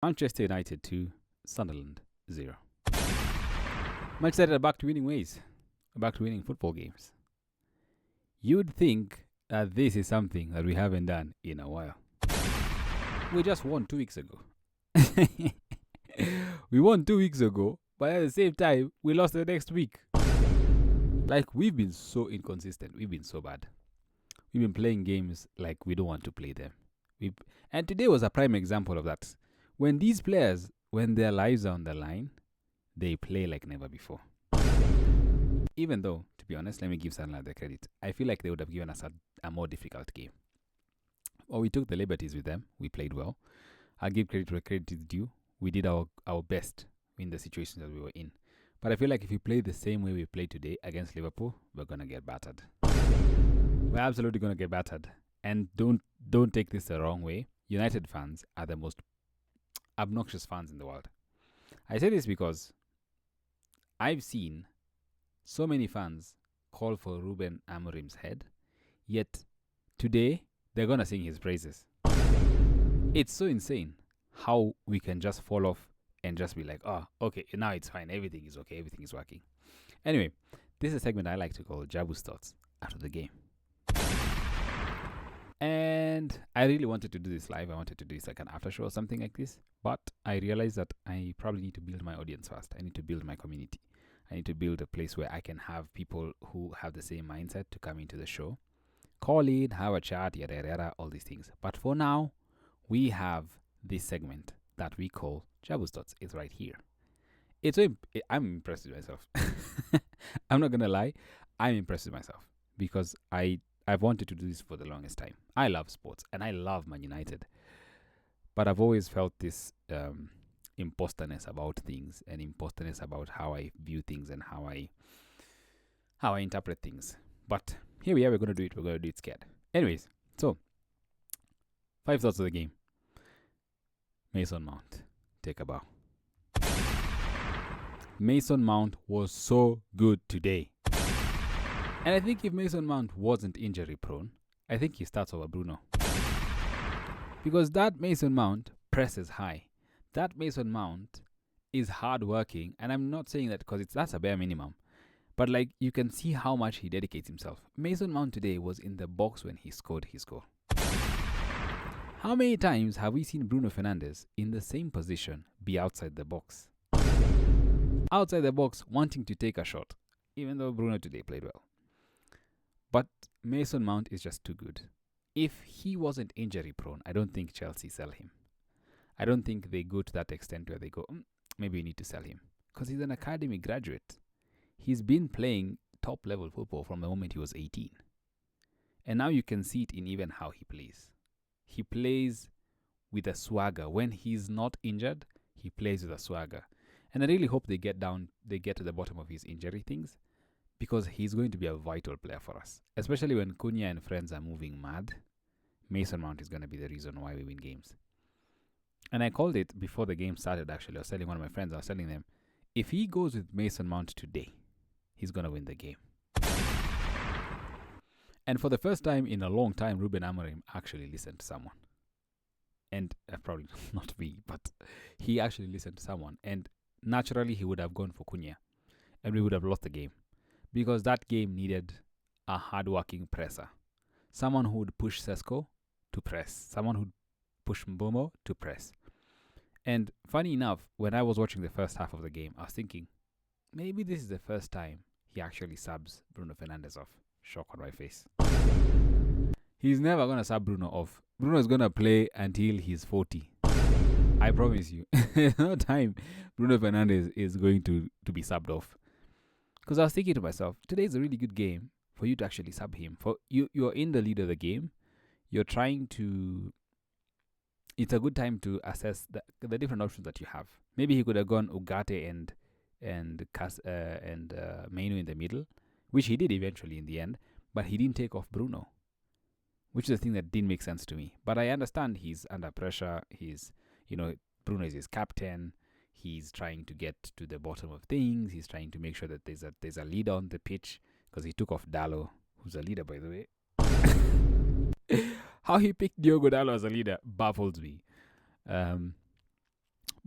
Manchester United 2, Sunderland 0. Manchester United are back to winning ways, back to winning football games. You'd think that this is something that we haven't done in a while. We just won 2 weeks ago. We won 2 weeks ago, but at the same time, we lost the next week. Like, we've been so inconsistent. We've been so bad. We've been playing games like we don't want to play them. And today was a prime example of that. When these players, when their lives are on the line, they play like never before. Even though, to be honest, let me give Sunderland the credit. I feel like they would have given us a more difficult game. Well, we took the liberties with them. We played well. I'll give credit where credit is due. We did our best in the situations that we were in. But I feel like if we play the same way we played today against Liverpool, we're going to get battered. We're absolutely going to get battered. And don't take this the wrong way. United fans are the most obnoxious fans in the world. I say this because I've seen so many fans call for Ruben Amorim's head, yet today they're going to sing his praises. It's so insane how we can just fall off and just be like, oh, okay, now it's fine. Everything is okay. Everything is working. Anyway, this is a segment I like to call Jabu's Thoughts after the game. And I really wanted to do this live. I wanted to do this like an after show or something like this. But I realized that I probably need to build my audience first. I need to build my community. I need to build a place where I can have people who have the same mindset to come into the show. Call in, have a chat, yada, yada, yada, all these things. But for now, we have this segment that we call Jabu's Thoughts. It's right here. I'm impressed with myself. I'm not going to lie. I'm impressed with myself because I've wanted to do this for the longest time. I love sports and I love Man United. But I've always felt this imposterness about things and imposterness about how I view things and how I interpret things. But here we are, we're going to do it. We're going to do it scared. Anyways, so 5 thoughts of the game. Mason Mount, take a bow. Mason Mount was so good today. And I think if Mason Mount wasn't injury prone, I think he starts over Bruno. Because that Mason Mount presses high. That Mason Mount is hardworking. And I'm not saying that because that's a bare minimum. But like you can see how much he dedicates himself. Mason Mount today was in the box when he scored his goal. How many times have we seen Bruno Fernandes in the same position be outside the box? Outside the box wanting to take a shot. Even though Bruno today played well. But Mason Mount is just too good. If he wasn't injury prone, I don't think Chelsea sell him. I don't think they go to that extent where they go, maybe we need to sell him. Because he's an academy graduate. He's been playing top level football from the moment he was 18. And now you can see it in even how he plays. He plays with a swagger. When he's not injured, he plays with a swagger. And I really hope they get to the bottom of his injury things. Because he's going to be a vital player for us. Especially when Cunha and friends are moving mad. Mason Mount is going to be the reason why we win games. And I called it before the game started actually. I was telling one of my friends, I was telling them, if he goes with Mason Mount today, he's going to win the game. And for the first time in a long time, Ruben Amorim actually listened to someone. And probably not me, but he actually listened to someone. And naturally, he would have gone for Cunha. And we would have lost the game. Because that game needed a hard-working presser. Someone who would push Sesko to press. Someone who would push Mbomo to press. And funny enough, when I was watching the first half of the game, I was thinking, maybe this is the first time he actually subs Bruno Fernandes off. Shock on my face. He's never going to sub Bruno off. Bruno is going to play until he's 40. I promise you. There's no time Bruno Fernandes is going to be subbed off. Because I was thinking to myself, today is a really good game for you to actually sub him. For you're in the lead of the game. You're trying to... It's a good time to assess the different options that you have. Maybe he could have gone Ugarte and Mainu in the middle, which he did eventually in the end. But he didn't take off Bruno, which is the thing that didn't make sense to me. But I understand he's under pressure. Bruno is his captain. He's trying to get to the bottom of things. He's trying to make sure that there's a leader on the pitch because he took off Dallo, who's a leader, by the way. How he picked Diogo Dallo as a leader baffles me.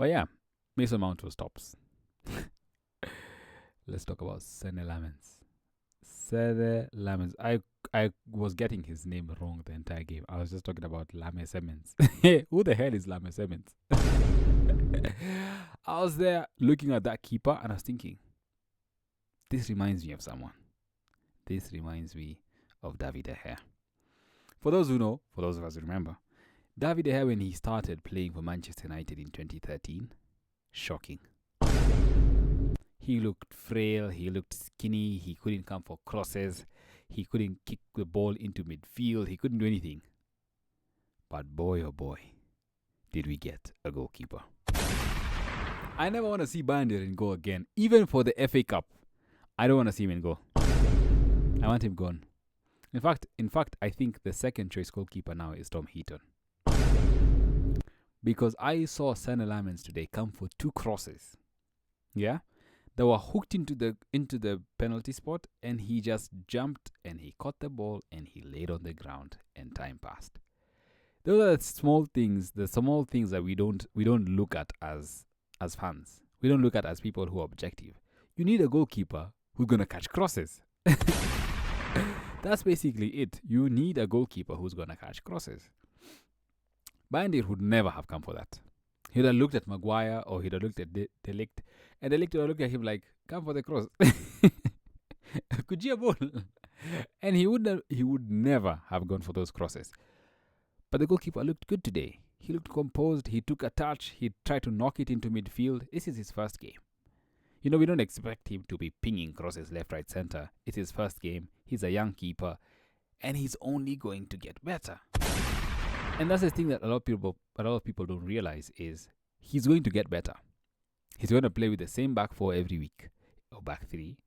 But yeah, Mason Mount was tops. Let's talk about Sene Lamens. Sene Lamens. I was getting his name wrong the entire game. I was just talking about Lame Simmons. Who the hell is Lame Simmons? I was there looking at that keeper and I was thinking, this reminds me of someone. This reminds me of David De Gea. For those who know, for those of us who remember, David De Gea, when he started playing for Manchester United in 2013, shocking. He looked frail, he looked skinny, he couldn't come for crosses, he couldn't kick the ball into midfield, he couldn't do anything. But boy, oh boy, did we get a goalkeeper. I never want to see Bander in goal again, even for the FA Cup. I don't want to see him in goal. I want him gone. In fact, I think the second choice goalkeeper now is Tom Heaton. Because I saw Sene Lamens today come for 2 crosses. Yeah? They were hooked into the penalty spot and he just jumped and he caught the ball and he laid on the ground and time passed. Those are the small things that we don't look at as fans. We don't look at as people who are objective. You need a goalkeeper who's gonna catch crosses. That's basically it. You need a goalkeeper who's gonna catch crosses. Bandir would never have come for that. He'd have looked at Maguire or he'd have looked at De Ligt, and De Ligt would have looked at him like, come for the cross. Could you ball? And he would never have gone for those crosses. But the goalkeeper looked good today. He looked composed. He took a touch. He tried to knock it into midfield. This is his first game. You know, we don't expect him to be pinging crosses left, right, center. It's his first game. He's a young keeper. And he's only going to get better. And that's the thing that a lot of people don't realize is he's going to get better. He's going to play with the same back 4 every week, or back 3.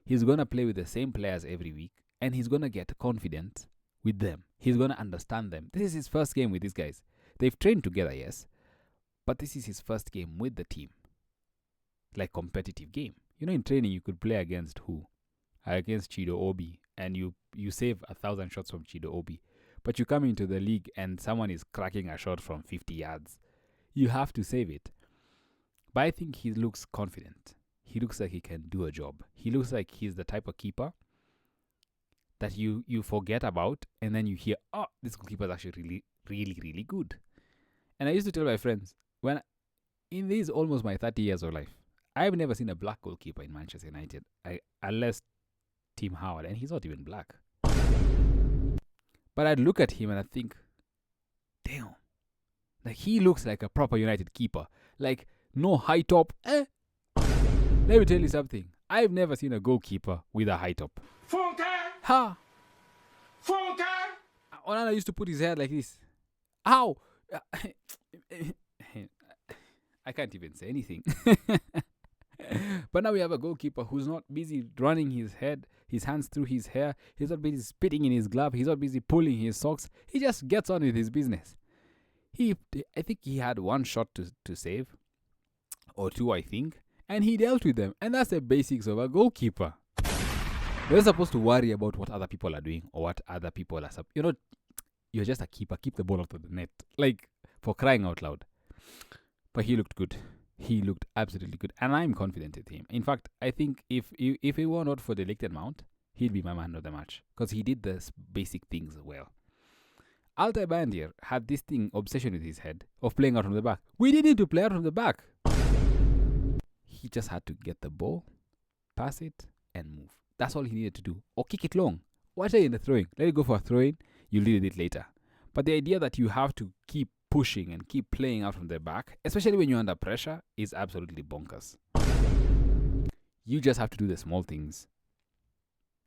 He's going to play with the same players every week, and he's going to get confident with them. He's going to understand them. This is his first game with these guys. They've trained together, yes, but this is his first game with the team. Like competitive game. You know, in training, you could play against who? Against Chido Obi, and you save 1,000 shots from Chido Obi. But you come into the league and someone is cracking a shot from 50 yards. You have to save it. But I think he looks confident. He looks like he can do a job. He looks like he's the type of keeper that you forget about and then you hear, oh, this goalkeeper is actually really, really, really good. And I used to tell my friends, in these almost my 30 years of life, I've never seen a black goalkeeper in Manchester United. Unless Tim Howard, and he's not even black. But I'd look at him and I'd think, damn, like he looks like a proper United keeper. Like, no high top. Let me tell you something. I've never seen a goalkeeper with a high top. Ha! Onana used to put his head like this. How? I can't even say anything. But now we have a goalkeeper who's not busy running his hands through his hair. He's not busy spitting in his glove. He's not busy pulling his socks. He just gets on with his business. I think he had 1 shot to save. Or 2, I think. And he dealt with them. And that's the basics of a goalkeeper. You're not supposed to worry about what other people are doing or what other people are... You're just a keeper. Keep the ball out of the net. Like, for crying out loud. But he looked good. He looked absolutely good. And I'm confident with him. In fact, I think if it were not for the Ligt and Mount, he'd be my man of the match. Because he did the basic things well. Altay Bandir had this obsession with his head of playing out from the back. We didn't need to play out from the back. He just had to get the ball, pass it, and move. That's all he needed to do. Or kick it long. Watch it in the throwing. Let it go for a throw-in. You'll deal with it later. But the idea that you have to keep pushing and keep playing out from the back, especially when you're under pressure, is absolutely bonkers. You just have to do the small things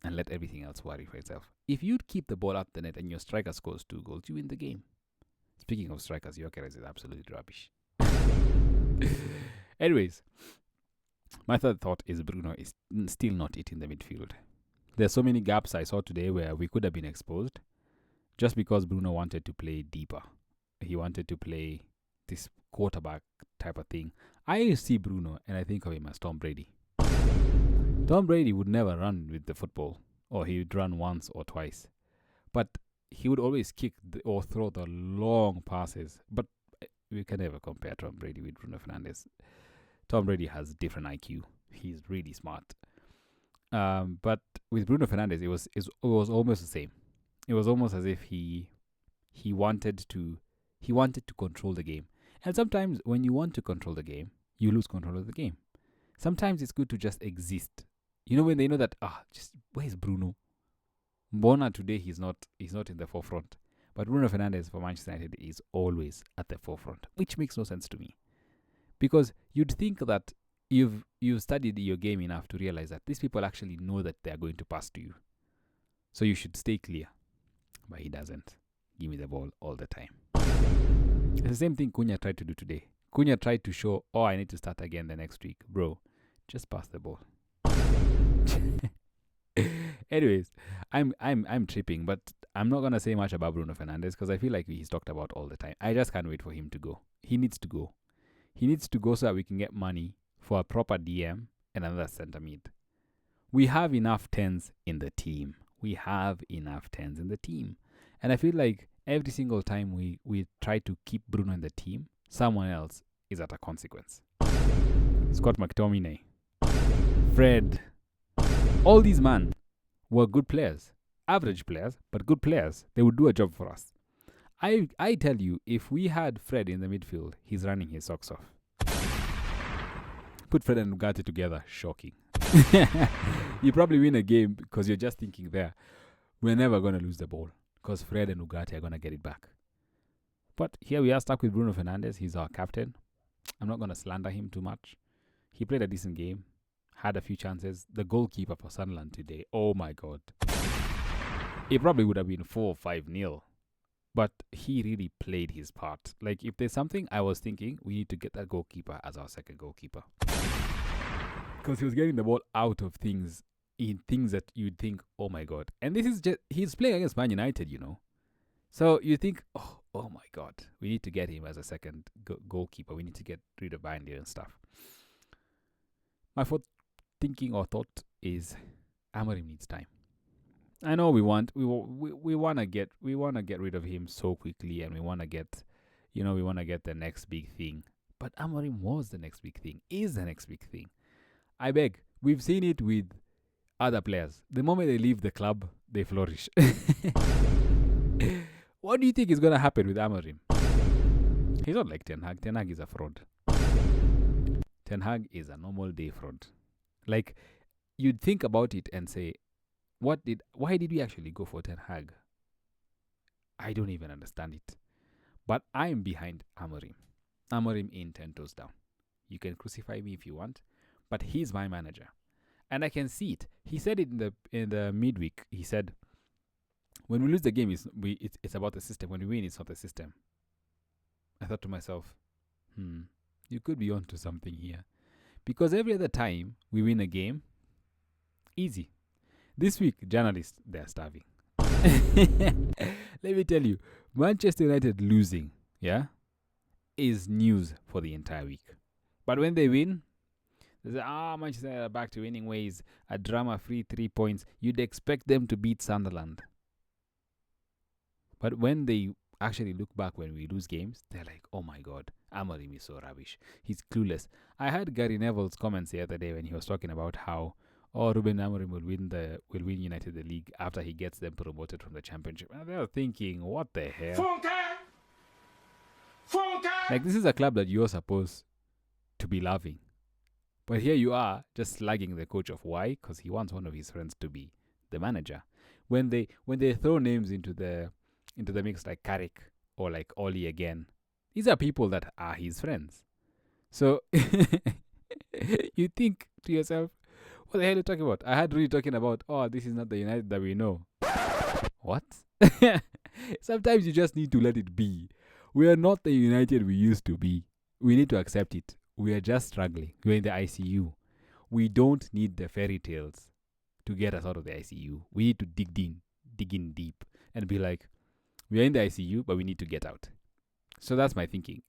and let everything else worry for itself. If you keep the ball out the net and your striker scores 2 goals, you win the game. Speaking of strikers, Gyökeres is absolutely rubbish. Anyways, my third thought is Bruno is still not it in the midfield. There's so many gaps I saw today where we could have been exposed just because Bruno wanted to play deeper. He wanted to play this quarterback type of thing. I see Bruno and I think of him as Tom Brady. Tom Brady would never run with the football, or he would run once or twice. But he would always kick or throw the long passes. But we can never compare Tom Brady with Bruno Fernandes. Tom Brady has different IQ. He's really smart. But with Bruno Fernandes, it was almost the same. It was almost as if he wanted to control the game. And sometimes when you want to control the game, you lose control of the game. Sometimes it's good to just exist. You know, when they know that just where's Bruno? Mbona today he's not in the forefront. But Bruno Fernandes for Manchester United is always at the forefront, which makes no sense to me. Because you'd think that you've studied your game enough to realize that these people actually know that they are going to pass to you. So you should stay clear. But he doesn't. Give me the ball all the time. It's the same thing Cunha tried to do today. Cunha tried to show, I need to start again the next week. Bro, just pass the ball. Anyways, I'm tripping, but I'm not gonna say much about Bruno Fernandes because I feel like he's talked about all the time. I just can't wait for him to go. He needs to go. He needs to go so that we can get money for a proper DM and another centre mid. We have enough 10s in the team. And I feel like every single time we try to keep Bruno in the team, someone else is at a consequence. Scott McTominay, Fred, all these men were good players. Average players, but good players. They would do a job for us. I tell you, if we had Fred in the midfield, he's running his socks off. Put Fred and Ugarte together, shocking. You probably win a game because you're just thinking there, we're never going to lose the ball because Fred and Ugarte are going to get it back. But here we are stuck with Bruno Fernandes. He's our captain. I'm not going to slander him too much. He played a decent game, had a few chances. The goalkeeper for Sunderland today, oh my God. It probably would have been 4 or 5-0. But he really played his part. Like, if there's something I was thinking, we need to get that goalkeeper as our second goalkeeper. Because he was getting the ball out of things, in things that you'd think, oh my God. And this is just, he's playing against Man United, you know. So you think, oh my God, we need to get him as a second goalkeeper. We need to get rid of Bandy and stuff. My fourth thinking or thought is Amorim needs time. I know we want to get rid of him so quickly, and we want to get the next big thing. But Amorim was the next big thing, is the next big thing. I beg, we've seen it with other players. The moment they leave the club, they flourish. What do you think is going to happen with Amorim? He's not like Ten Hag. Ten Hag is a fraud. Ten Hag is a normal day fraud. Like, you'd think about it and say, why did we actually go for Ten Hag? I don't even understand it. But I'm behind Amorim. Amorim in 10 toes down. You can crucify me if you want, but he's my manager. And I can see it. He said it in the midweek. He said, when we lose the game, it's about the system. When we win, it's not the system. I thought to myself, you could be onto something here. Because every other time we win a game, easy. This week, journalists, they're starving. Let me tell you, Manchester United losing, is news for the entire week. But when they win, they say, Manchester United are back to winning ways. A drama-free 3 points. You'd expect them to beat Sunderland. But when they actually look back when we lose games, they're like, oh my God, Amorim is so rubbish. He's clueless. I heard Gary Neville's comments the other day when he was talking about how Ruben Amorim will win United the league after he gets them promoted from the Championship. And they were thinking, what the hell? Like, this is a club that you're supposed to be loving. But here you are, just slagging the coach of why? Because he wants one of his friends to be the manager. When they throw names into the mix like Carrick or like Oli again, these are people that are his friends. So you think to yourself, what the hell are you talking about? I had really talking about, this is not the United that we know. What? Sometimes you just need to let it be. We are not the United we used to be. We need to accept it. We are just struggling. We're in the ICU. We don't need the fairy tales to get us out of the ICU. We need to dig in deep and be like, we are in the ICU, but we need to get out. So that's my thinking.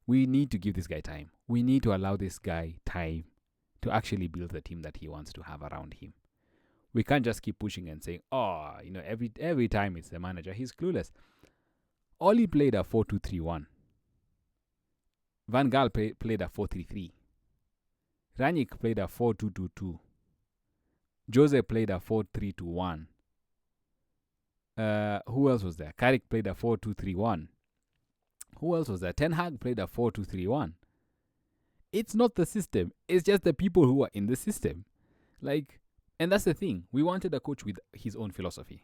We need to give this guy time. We need to allow this guy time to actually build the team that he wants to have around him. We can't just keep pushing and saying, every time it's the manager. He's clueless. Oli played a 4-2-3-1. Van Gaal played a 4-3-3. Ranić played a 4-2-2-2. Jose played a 4-3-2-1. Who else was there? Carrick played a 4-2-3-1. Who else was there? Ten Hag played a 4-2-3-1. It's not the system. It's just the people who are in the system. And that's the thing. We wanted a coach with his own philosophy.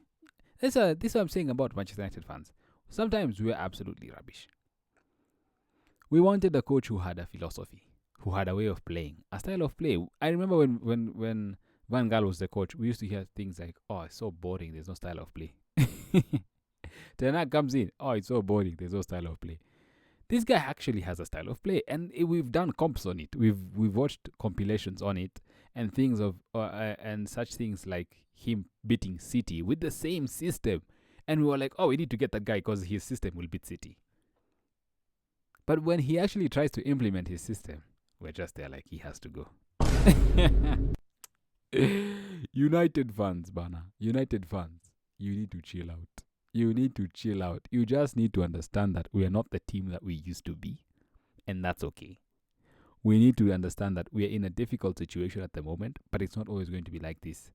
This is what I'm saying about Manchester United fans. Sometimes we're absolutely rubbish. We wanted a coach who had a philosophy, who had a way of playing, a style of play. I remember when Van Gaal was the coach, we used to hear things like, "Oh, it's so boring. There's no style of play." Ten Hag comes in, "Oh, it's so boring. There's no style of play." This guy actually has a style of play, and we've done comps on it. We've watched compilations on it, and things of and such things like him beating City with the same system, and we were like, "Oh, we need to get that guy because his system will beat City." But when he actually tries to implement his system, we're just there like he has to go. United fans, Bana. United fans, you need to chill out. You need to chill out. You just need to understand that we are not the team that we used to be. And that's okay. We need to understand that we are in a difficult situation at the moment, but it's not always going to be like this.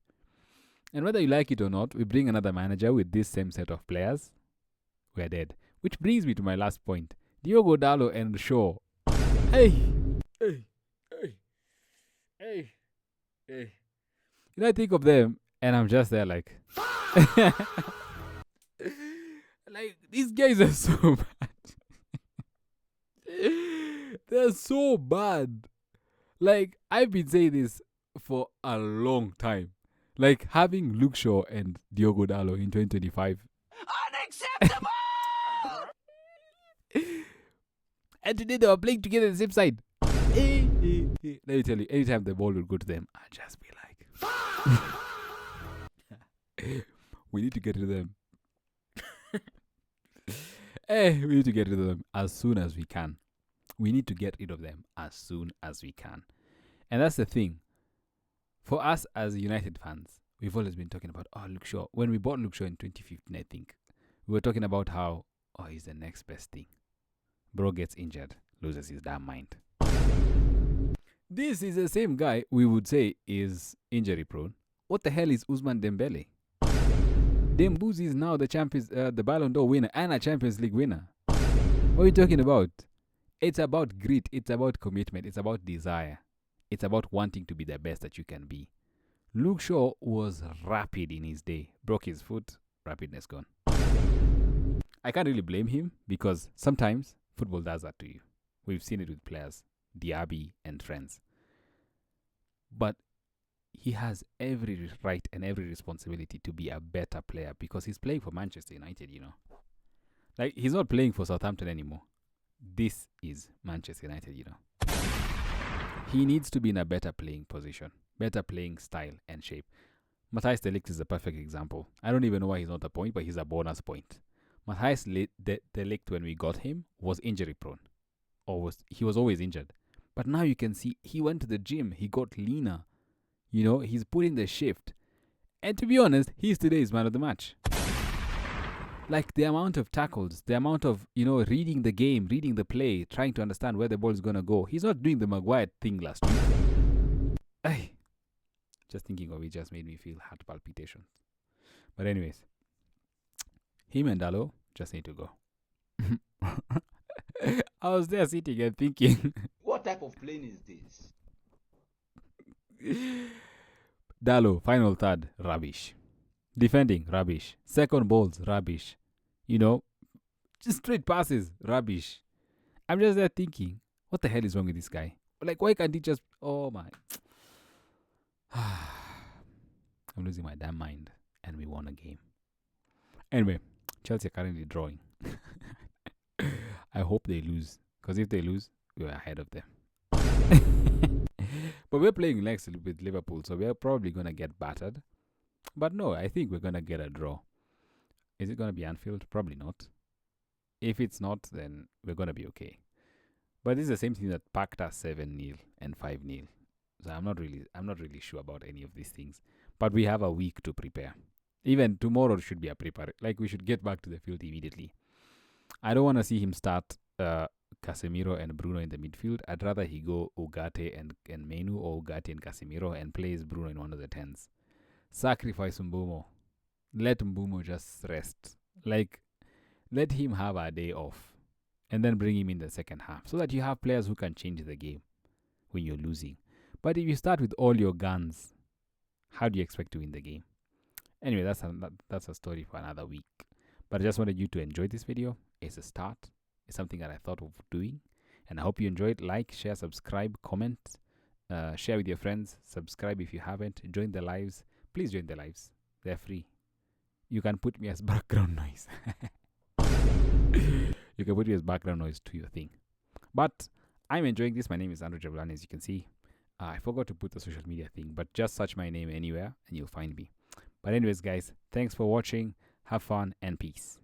And whether you like it or not, we bring another manager with this same set of players, we're dead. Which brings me to my last point. Diogo Dalot and Shaw. Hey. You know, I think of them, and I'm just there like... like, these guys are so bad. They're so bad. Like, I've been saying this for a long time. Like, having Luke Shaw and Diogo Dalot in 2025. Unacceptable! And today they were playing together on the same side. Let me tell you, anytime the ball would go to them, I'd just be like, we need to get rid of them. We need to get rid of them as soon as we can. We need to get rid of them as soon as we can. And that's the thing. For us as United fans, we've always been talking about, Luke Shaw. When we bought Luke Shaw in 2015, I think, we were talking about how, he's the next best thing. Bro gets injured, loses his damn mind. This is the same guy we would say is injury prone. What the hell is Ousmane Dembele? Dembouz is now the Ballon d'Or winner and a Champions League winner. What are you talking about? It's about grit. It's about commitment. It's about desire. It's about wanting to be the best that you can be. Luke Shaw was rapid in his day. Broke his foot, rapidness gone. I can't really blame him because sometimes football does that to you. We've seen it with players, Diaby and friends. But he has every right and every responsibility to be a better player because he's playing for Manchester United, you know. Like, he's not playing for Southampton anymore. This is Manchester United, you know. He needs to be in a better playing position, better playing style and shape. Matthijs de Ligt is a perfect example. I don't even know why he's not a point, but he's a bonus point. Matthijs de Ligt, when we got him, was injury prone. He was always injured. But now you can see he went to the gym. He got leaner. You know, he's put in the shift. And to be honest, he's today's man of the match. Like, the amount of tackles, the amount of, reading the game, reading the play, trying to understand where the ball is going to go. He's not doing the Maguire thing last week. Ay. Just thinking of it just made me feel heart palpitations. But anyways, him and Dalot just need to go. I was there sitting and thinking, what type of plane is this? Dalot, final third, rubbish. Defending, rubbish. Second balls, rubbish. Just straight passes, rubbish. I'm just there thinking, what the hell is wrong with this guy? Like, why can't he just... Oh, my... I'm losing my damn mind. And we won a game. Anyway, Chelsea are currently drawing. I hope they lose. Because if they lose, we're ahead of them. But we're playing next with Liverpool, so we're probably going to get battered. But no, I think we're going to get a draw. Is it going to be Anfield? Probably not. If it's not, then we're going to be okay. But this is the same thing that packed us 7-0 and 5-0. So I'm not really sure about any of these things. But we have a week to prepare. Even tomorrow should be a prepare. Like, we should get back to the field immediately. I don't want to see him start Casemiro and Bruno in the midfield. I'd rather he go Ugarte and Menu, or Ugarte and Casemiro, and plays Bruno in one of the 10s. Sacrifice Mbumo. Let Mbumo just rest. Like, let him have a day off. And then bring him in the second half. So that you have players who can change the game when you're losing. But if you start with all your guns, how do you expect to win the game? Anyway, that's a story for another week. But I just wanted you to enjoy this video. It's a start. It's something that I thought of doing. And I hope you enjoyed. Like, share, subscribe, comment. Share with your friends. Subscribe if you haven't. Join the lives. Please join the lives. They're free. You can put me as background noise. You can put me as background noise to your thing. But I'm enjoying this. My name is Andrew Jabuverse, as you can see. I forgot to put the social media thing, but just search my name anywhere and you'll find me. But anyways, guys, thanks for watching. Have fun and peace.